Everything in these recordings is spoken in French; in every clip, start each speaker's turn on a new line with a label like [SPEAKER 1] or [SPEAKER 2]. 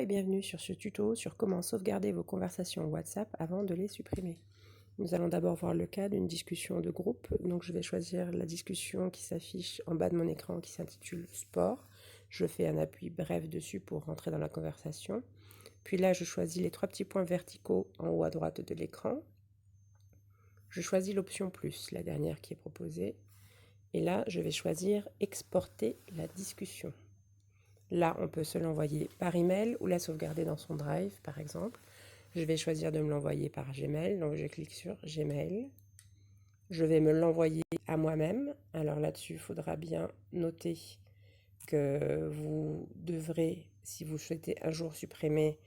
[SPEAKER 1] et bienvenue sur ce tuto sur comment sauvegarder vos conversations WhatsApp avant de les supprimer. Nous allons d'abord voir le cas d'une discussion de groupe. Donc je vais choisir la discussion qui s'affiche en bas de mon écran qui s'intitule Sport. Je fais un appui bref dessus pour rentrer dans la conversation. Puis là, je choisis les trois petits points verticaux en haut à droite de l'écran. Je choisis l'option plus, la dernière qui est proposée. Et là, je vais choisir exporter la discussion. Là, on peut se l'envoyer par email ou la sauvegarder dans son Drive, par exemple. Je vais choisir de me l'envoyer par Gmail, donc je clique sur Gmail. Je vais me l'envoyer à moi-même. Alors là-dessus, il faudra bien noter que vous devrez, si vous souhaitez un jour supprimer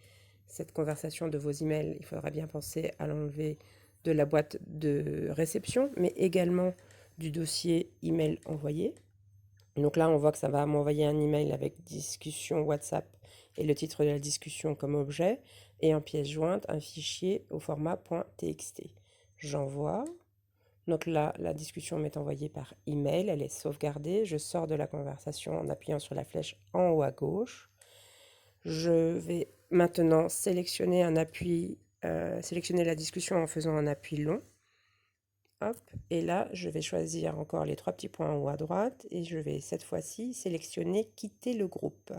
[SPEAKER 1] cette conversation de vos emails, il faudra bien penser à l'enlever de la boîte de réception, mais également du dossier email envoyé. Donc là, on voit que ça va m'envoyer un email avec discussion WhatsApp et le titre de la discussion comme objet, et en pièce jointe, un fichier au format .txt. J'envoie. Donc là, la discussion m'est envoyée par email, elle est sauvegardée. Je sors de la conversation en appuyant sur la flèche en haut à gauche. Je vais maintenant sélectionner sélectionner la discussion en faisant un appui long. Hop, et là, je vais choisir encore les trois petits points en haut à droite et je vais cette fois-ci sélectionner quitter le groupe.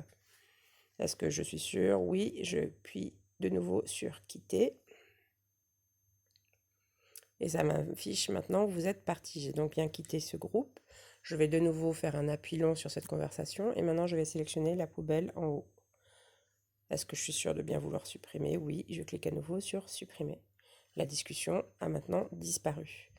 [SPEAKER 1] Est-ce que je suis sûre? Oui, je appuie de nouveau sur quitter. Et ça m'affiche maintenant, vous êtes parti. J'ai donc bien quitté ce groupe. Je vais de nouveau faire un appui long sur cette conversation et maintenant je vais sélectionner la poubelle en haut. Est-ce que je suis sûre de bien vouloir supprimer? Oui, je clique à nouveau sur supprimer. La discussion a maintenant disparu.